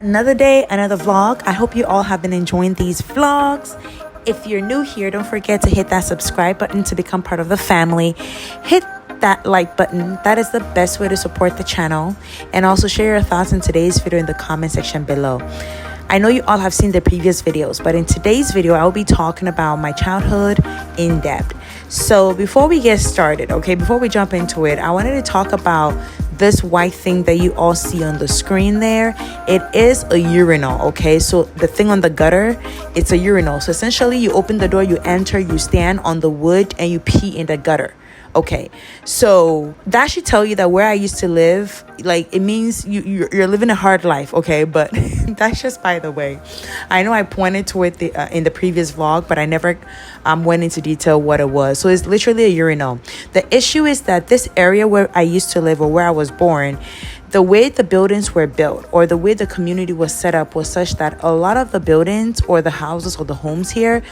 Another day, another vlog. I hope you all have been enjoying these vlogs. If you're new here, don't forget to hit that subscribe button to become part of the family. Hit that like button. That is the best way to support the channel. And also share your thoughts in today's video in the comment section below. I know you all have seen the previous videos, but in today's video, I will be talking about my childhood in depth. So before we get started, before we jump into it, I wanted to talk about this white thing that you all see on the screen there. It is a urinal, so the thing on the gutter, it's a urinal. So essentially you open the door, you enter, you stand on the wood and you pee in the gutter. So that should tell you that where I used to live, it means you're living a hard life, but that's just by the way. I know I pointed to it in the previous vlog, but I never went into detail what it was. So it's literally a urinal. The issue is that this area where I used to live, or where I was born, the way the buildings were built, or the way the community was set up, was such that a lot of the buildings or the houses or the homes here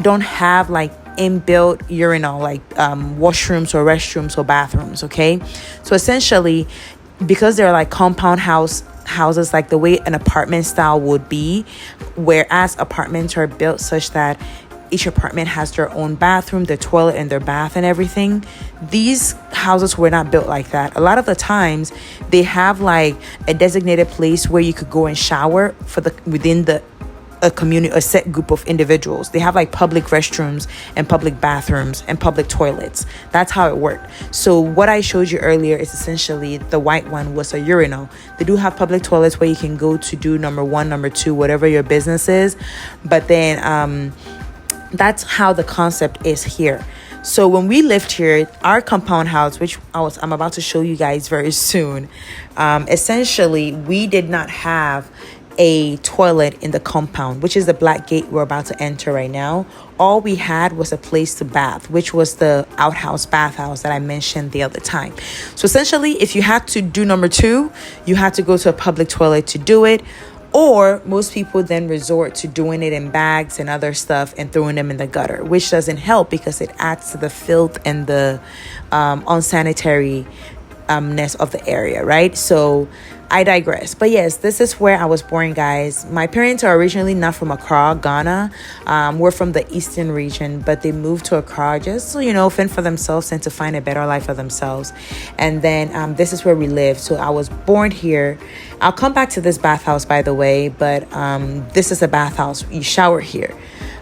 don't have inbuilt urinal, washrooms or restrooms or bathrooms. So essentially, because they're compound houses, like the way an apartment style would be, whereas apartments are built such that each apartment has their own bathroom, their toilet and their bath and everything. These houses were not built like that. A lot of the times they have a designated place where you could go and shower within a community, a set group of individuals. They have public restrooms and public bathrooms and public toilets. That's how it worked. So what I showed you earlier is essentially the white one was a urinal. They do have public toilets where you can go to do number one, number two, whatever your business is. But then that's how the concept is here. So when we lived here, our compound house, which I'm about to show you guys very soon, essentially we did not have a toilet in the compound, which is the black gate we're about to enter right now. All we had was a place to bath, which was the outhouse bathhouse that I mentioned the other time. So essentially, if you had to do number two, you had to go to a public toilet to do it, or most people then resort to doing it in bags and other stuff and throwing them in the gutter, which doesn't help because it adds to the filth and the unsanitary ness of the area, right? So I digress. But yes, this is where I was born, guys. My parents are originally not from Accra, Ghana. We're from the eastern region, but they moved to Accra just to, fend for themselves and to find a better life for themselves. And then this is where we live. So I was born here. I'll come back to this bathhouse, by the way, but this is a bathhouse. You shower here.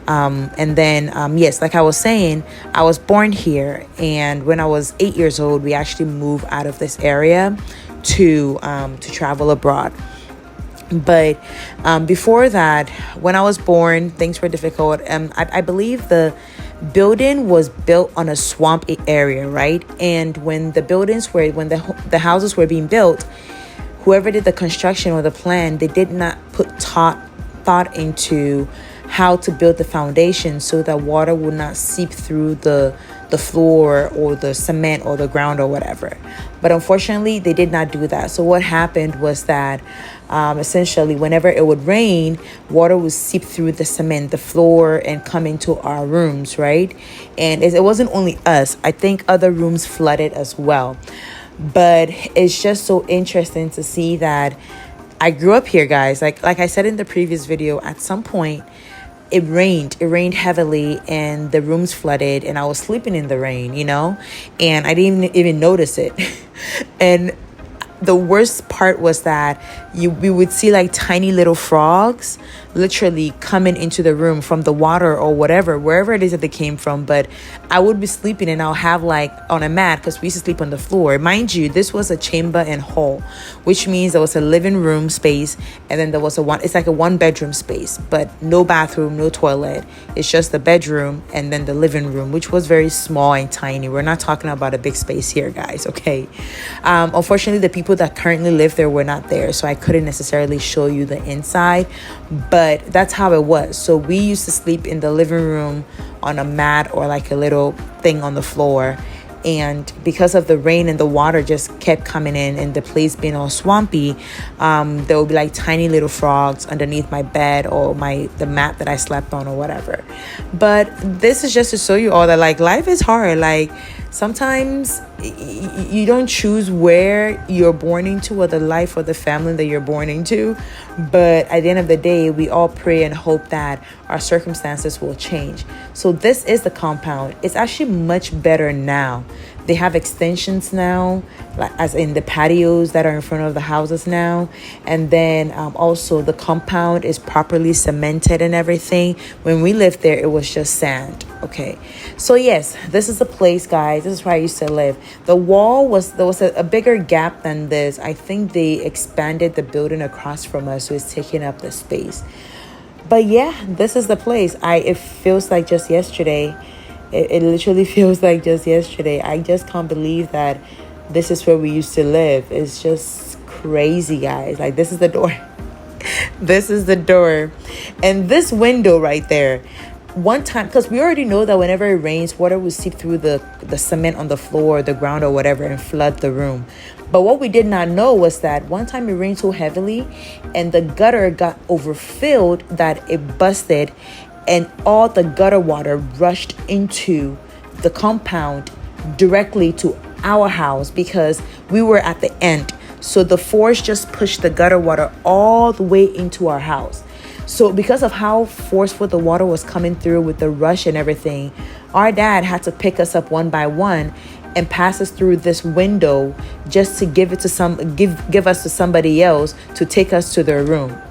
And then, yes, like I was saying, I was born here. And when I was 8 years old, we actually moved out of this area to travel abroad. But before that, when I was born, things were difficult. I believe the building was built on a swamp area, right? And when the houses were being built, whoever did the construction or the plan, they did not put thought into how to build the foundation so that water would not seep through the floor or the cement or the ground or whatever. But unfortunately, they did not do that. So what happened was that essentially whenever it would rain, water would seep through the cement, the floor, and come into our rooms, right? And it wasn't only us. I think other rooms flooded as well. But it's just so interesting to see that I grew up here, guys. Like I said in the previous video, at some point, it rained heavily and the rooms flooded and I was sleeping in the rain, and I didn't even notice it. And the worst part was that we would see tiny little frogs literally coming into the room from the water or wherever it is that they came from. But I would be sleeping and I'll have on a mat, because we used to sleep on the floor. Mind you, this was a chamber and hall, which means there was a living room space and then there was it's like a 1-bedroom space, but no bathroom, no toilet. It's just the bedroom and then the living room, which was very small and tiny. We're not talking about a big space here, guys. Unfortunately, the people that currently live there were not there, so I couldn't necessarily show you the inside, but that's how it was. So we used to sleep in the living room on a mat or a little thing on the floor, and because of the rain and the water just kept coming in and the place being all swampy, there would be tiny little frogs underneath my bed or the mat that I slept on or whatever. But this is just to show you all that life is hard. Sometimes you don't choose where you're born into or the life or the family that you're born into, but at the end of the day, we all pray and hope that our circumstances will change. So this is the compound. It's actually much better now. They have extensions now, like as in the patios that are in front of the houses now. And then also the compound is properly cemented and everything. When we lived there, it was just sand. Okay. So yes, this is the place, guys. This is where I used to live. There was a bigger gap than this. I think they expanded the building across from us, so it's taking up the space. But yeah, this is the place. It feels like just yesterday. It literally feels like just yesterday. I just can't believe that this is where we used to live. It's just crazy, guys. Like, this is the door. This is the door. And this window right there. One time, because we already know that whenever it rains, water will seep through the cement on the floor, the ground or whatever, and flood the room. But what we did not know was that one time it rained so heavily and the gutter got overfilled that it busted, and all the gutter water rushed into the compound directly to our house because we were at the end. So the force just pushed the gutter water all the way into our house. So because of how forceful the water was coming through with the rush and everything, our dad had to pick us up one by one and pass us through this window just to give us to somebody else to take us to their room.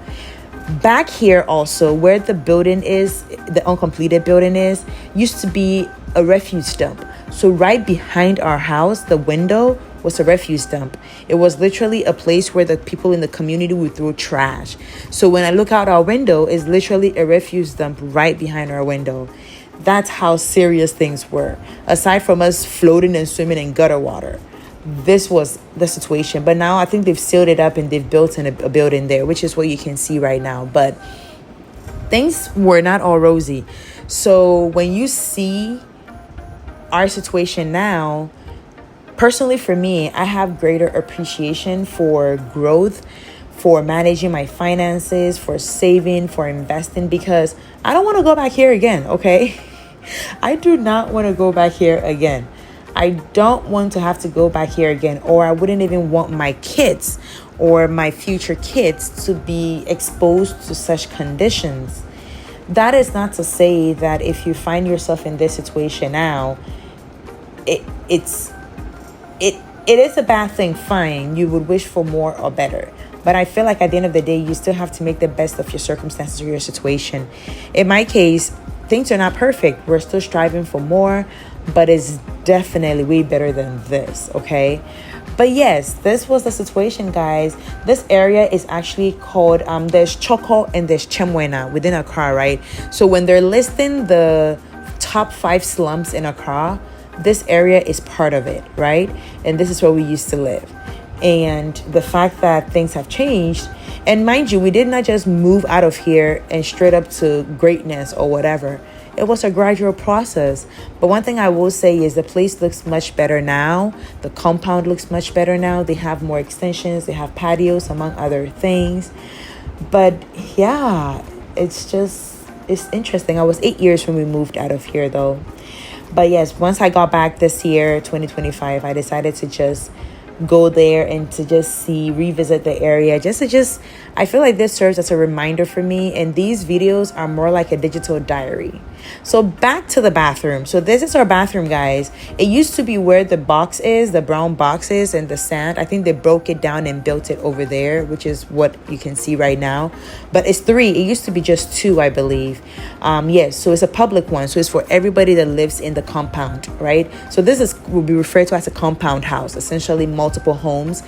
Back here also, where the building is, the uncompleted building is, used to be a refuse dump. So right behind our house, the window was a refuse dump. It was literally a place where the people in the community would throw trash. So when I look out our window, it's literally a refuse dump right behind our window. That's how serious things were. Aside from us floating and swimming in gutter water, this was the situation. But now I think they've sealed it up and they've built in a building there, which is what you can see right now. But things were not all rosy. So when you see our situation now, personally for me, I have greater appreciation for growth, for managing my finances, for saving, for investing, because I don't want to go back here again, okay? I do not want to go back here again. I don't want to have to go back here again, or I wouldn't even want my kids or my future kids to be exposed to such conditions. That is not to say that if you find yourself in this situation now, it is a bad thing, fine. You would wish for more or better. But I feel like at the end of the day, you still have to make the best of your circumstances or your situation. In my case, things are not perfect. We're still striving for more, but it's definitely way better than this, okay? But yes, this was the situation, guys. This area is actually called, there's Choco and there's Chemwena within Accra, right? So when they're listing the top 5 slums in Accra, this area is part of it, right? And this is where we used to live. And the fact that things have changed, and mind you, we did not just move out of here and straight up to greatness or whatever. It was a gradual process. But one thing I will say is the place looks much better now. The compound looks much better now. They have more extensions. They have patios, among other things. But yeah, it's interesting. I was 8 years when we moved out of here, though. But yes, once I got back this year, 2025, I decided to just go there and to just revisit the area. I feel like this serves as a reminder for me. And these videos are more like a digital diary. So back to the bathroom. So this is our bathroom, guys. It used to be where the box is, the brown box is, and the sand. I think they broke it down and built it over there, which is what you can see right now. But it's 3. It used to be just 2, I believe. Yes, so it's a public one. So it's for everybody that lives in the compound, right? So this will be referred to as a compound house, essentially multiple homes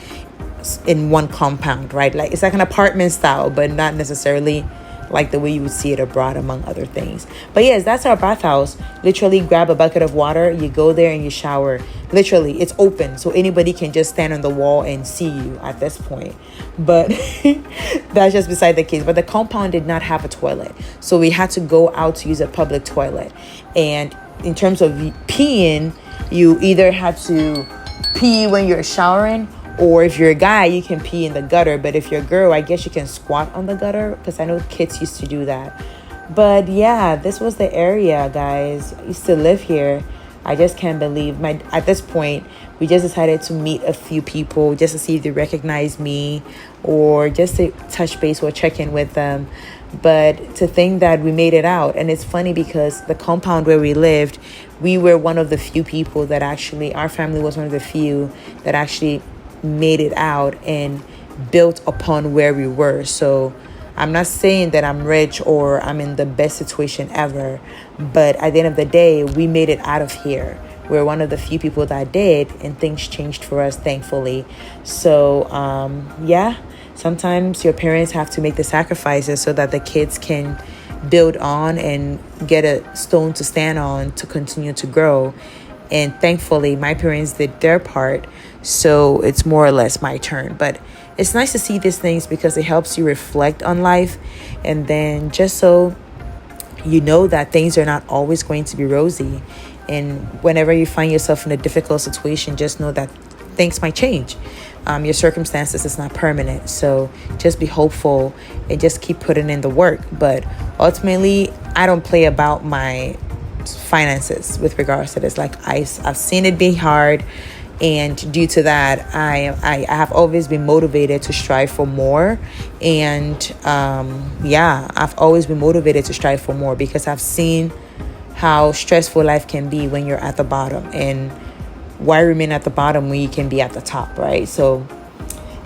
in one compound, right? Like it's like an apartment style, but not necessarily like the way you would see it abroad, among other things. But yes, that's our bathhouse. Literally grab a bucket of water, you go there and you shower. Literally, it's open, so anybody can just stand on the wall and see you at this point. But that's just beside the case. But the compound did not have a toilet, so we had to go out to use a public toilet. And in terms of peeing, you either had to pee when you're showering, or if you're a guy, you can pee in the gutter. But if you're a girl, I guess you can squat on the gutter, because I know kids used to do that. But yeah, this was the area, guys. I used to live here. I just can't believe at this point we just decided to meet a few people just to see if they recognize me or just to touch base or check in with them. But to think that we made it out, and it's funny because the compound where we lived, we were one of the few people that actually, our family was one of the few that actually made it out and built upon where we were. So I'm not saying that I'm rich or I'm in the best situation ever, but at the end of the day, we made it out of here. We're one of the few people that did, and things changed for us, thankfully. So, yeah, sometimes your parents have to make the sacrifices so that the kids can build on and get a stone to stand on to continue to grow. And thankfully, my parents did their part. So it's more or less my turn. But it's nice to see these things because it helps you reflect on life. And then just so you know that things are not always going to be rosy. And whenever you find yourself in a difficult situation, just know that things might change. Your circumstances is not permanent. So just be hopeful and just keep putting in the work. But ultimately, I don't play about my finances with regards to this. Like I've seen it be hard. And due to that, I have always been motivated to strive for more. And I've always been motivated to strive for more because I've seen how stressful life can be when you're at the bottom. And why remain at the bottom when you can be at the top, right? So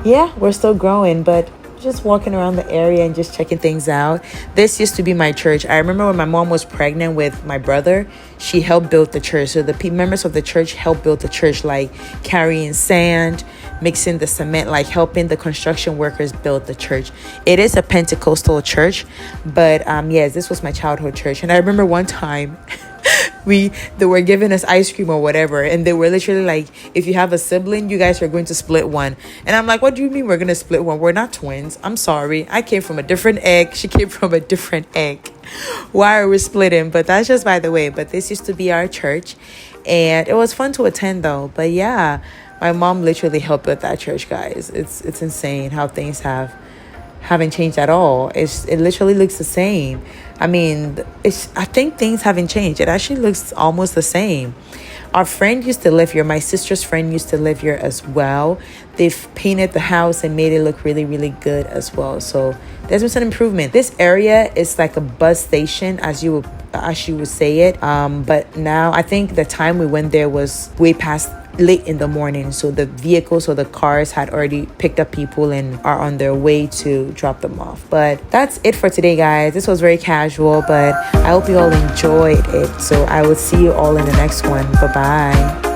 yeah, we're still growing, but just walking around the area and just checking things out. This used to be my church. I remember when my mom was pregnant with my brother, she helped build the church. So the members of the church helped build the church, like carrying sand, mixing the cement, like helping the construction workers build the church. It is a Pentecostal church, but yes, this was my childhood church. And I remember one time they were giving us ice cream or whatever, and they were literally like, if you have a sibling, you guys are going to split one. And I'm like, what do you mean we're going to split one? We're not twins. I'm sorry, I came from a different egg, she came from a different egg. Why are we splitting? But that's just by the way. But this used to be our church, and it was fun to attend though. But yeah, my mom literally helped with that church, guys. It's insane how things haven't changed at all. It literally looks the same. I mean, I think things haven't changed. It actually looks almost the same. Our friend used to live here. My sister's friend used to live here as well. They've painted the house and made it look really, really good as well. So there's been some improvement. This area is like a bus station, as you would say it. But now I think the time we went there was way past late in the morning, so the vehicles or the cars had already picked up people and are on their way to drop them off. But that's it for today, guys. This was very casual, but I hope you all enjoyed it. So I will see you all in the next one. Bye bye.